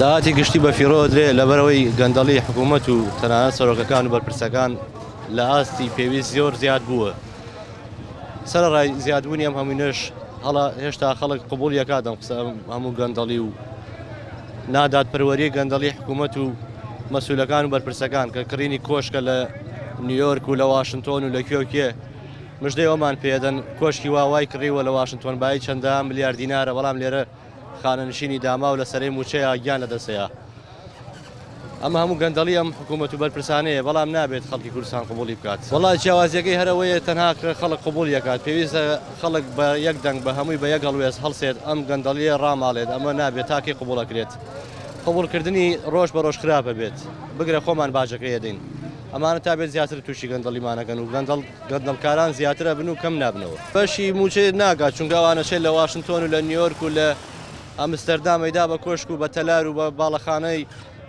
داهاتی گشتی بە فیرۆ درێ لەبەرەوەی گەندەڵی حکوومەت و تەنانەت سەرۆکەکان و بەرپرسەکان لە ئاستی پێویست زۆر زیاد بووە. سەرەڕای زیادبوونی ئەم هەمووینەش هێشتا خەڵک قبوڵ یەکات ئەم قسە هەموو گەندەڵی و نادادپەروەریی گەندەڵی حکوومەت و مەسوولەکان و بەرپرسەکان کە کڕینی کۆشکە لە نیویۆرک و لە واشنتۆن و لە کێوکێ مژدەی ئەومان پێدەن کۆشکی واوای کڕیوە لە واشنتۆن بای چەندە ملیار دینارە، بەڵام لێرە خانەنشینی داما و لە سەرەی موچەیە گیان لەدەستەیە. ئەمە هەموو گەندەڵی ئەم حکوومەت و بەرپرسانەیە، بەڵام نابێت خەڵکی کوردستان قبوڵی بکات. وەڵای جیاوازیەکەی هەرەوەیە تەنها خەڵک قبوڵ یەکات، پێویستە خەڵک بە یەک دەنگ بە هەمووی بە یەکەڵ وێز هەڵسێت ئەم گەندەڵیە ڕاماڵێت. ئەمە نابێت تاکی قبوڵەکرێت. قبوڵکردنی ڕۆژ بە ڕۆژ خراپە بێت، بگرە خۆمان باجەکە یەدەین. ئەمانە تا بێت زیاتر تووشی گەندەڵیمانەکەن و گەندەڵکاران زیاترە بن و کەم نابنەوە. بەشی موچێ ناگات، چونکە ئەوانەشەی لە واشنتۆن و لە نیویۆرک و لە ئەمستەردامەیدا بە کۆشک و بە تەلار و بە باڵەخانەی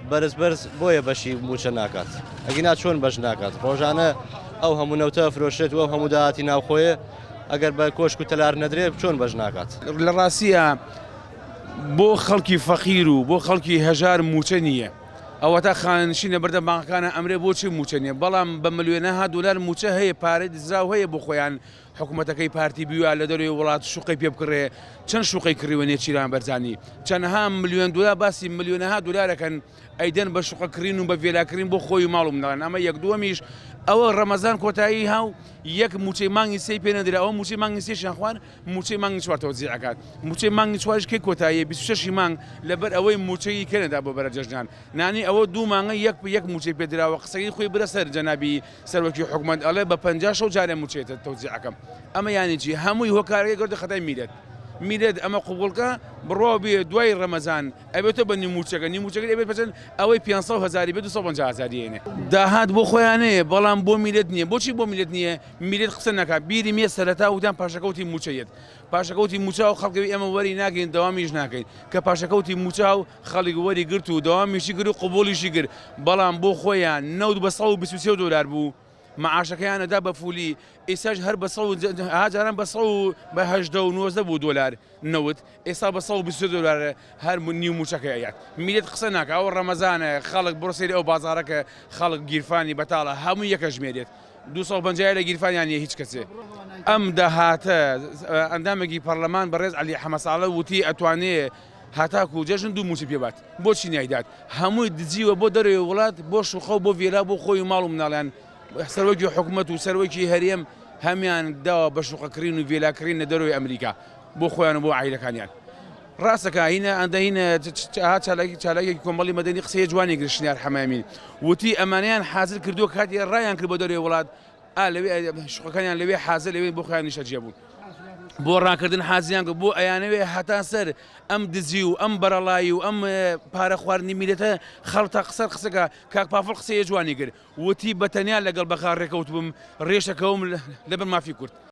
بەرز بۆیە بەشی موچە ناکات. ئەگینا چۆن بەش ناکات؟ ڕۆژانە ئەو هەموو نەوتە فرۆشێت و ئەو هەموو داهاتی ناوخۆیە ئەگەر بە کۆشک و تەلار نەدرێ چۆن بەش ناکات؟ لە ڕاستیە بۆ خەڵکی فەقیر و بۆ خەڵکی هەژار موچە نییە. ئەوە تا خانشینە بەردە بانکەکانە ئەمرێ بۆچی موچە نیە، بەڵام بە ملیۆنەها دلار موچە هەیە، پارەی دزراو هەیە بۆ خۆیان حکوومەتەکەی پارتی بیوە لە دەروی وڵات شوقی پێ بکڕێ. چەند شوقی کڕیوە نێچیران بەرزانی، چەندها ملیۆن دلار باسی ملیۆنەها دلارەکەن ئەیدەن بە شوقەکردین و بە وێلاکردین بۆ خۆی ماڵ و منداڵان. ئەمە یەک دووەمیش ئەوە ڕەمەزان کۆتایی هاو یەک موچەی مانگی سەی پێ نەدرا، ئەوە موچەی مانگی سێشیان خوان موچەی مانگی چوار تەوزیع ئەکات. موچەی مانگی چوارش کەی کۆتاییە 26 مانگ لەبەر ئەوەی موچەی کەنەدا بۆ بەرە جەژنان. نانی ئەوە دوو مانگە یەک موچەی پێدراوە. قسەی خۆی برە سەر جەنابی سەرۆکی حکوومەت ئەڵێ بە 50 جارێ موچێتە تەوزیع ئەەکەم. ئەمە یانی چی؟ هەمووی هۆکارەکەی گەوردە خەتای میرێت ئەمە قوبوڵکە بڕۆ بێ دوای ڕەمەزان ئەبێتە بە نیموچەکە ئەبێت بچن ئەوەی 500,000 بێت 250,000 هێنێ. داهات بۆ خۆیانەیە، بەڵام بۆ میلێت نییە. بۆچی بۆ میلێت نییە؟ میلێت قسە ناکات، بیری مێ سەرەتا وتان پاشەکەوتی موچەیەت. پاشەکەوتی موچا و خەڵکەوی ئێمە وەری ناگەین، دەوامیش ناکەین کە پاشەکەوتی موچا و خەڵک وەری گرت و دەوامیشی گر و قبوڵیشی گر، بەڵام بۆ خۆیان نەوت بە 123 دلار بوو. معاشەکەیانەدا بە فولی، ئێساش هەر بە هاجاران بە 19 بوو دلار نەوت، ئێستا بە 120 دلار هەر نیو موچەکە ئەیات. میلێت قسە ناکە، ئەوە ڕەمەزانە، خەڵک بڕۆ سەیری ئەو بازارەکە، خەڵک گیرفانی بەتاڵە هەموو یەکە ژمێرێت. 250 لە گیرفانیان نیە هیچ کەسێ. ئەم داهاتە ئەندامێکی پەرلەمان بەڕێز عەلی حەمەساڵە وتی ئەتوانێ هاتاکو جەژن دوو موچی پێبات. بۆچی نایدات؟ هەمووی دزیوە بۆ دەروی وڵات، بۆ شوخە و بۆ ڤێلا بۆ خۆی و ماڵ و مناڵیان. سەرۆکی حکوومەت و سەرۆکی هەرێم هەمیان داوە بە شوقەکردین و وێلاکردین لە دەروی ئەمریکا بۆ خۆیان و بۆ عایلەکانیان. ڕاستەکە هینە ئەندەهینە چالاکی کۆمەڵی مەدەنی قسەیە جوانی گرشتنیار حەمامین وتی ئەمانیان حازر کردووە کاتی ڕایان کرد بۆ دەروی وڵات، لەوێ شوقەکانیان لەوێ حازر لەوێ بۆ خۆیان نیشەجێ بوون. بۆ ڕاکردن حازیان کرد بۆ ئەیانەوێ هەتا سەر ئەم دزی و ئەم بەرەڵایی و ئەم پارە خواردنی میلەتە خەڵتە قسەکە کاک پافڵ قسەیە جوانی کرد وتی بەتەنیا لەگەڵ بەخار ڕێکەوت بم ڕێشەکەوم لەبەر مافی کورد.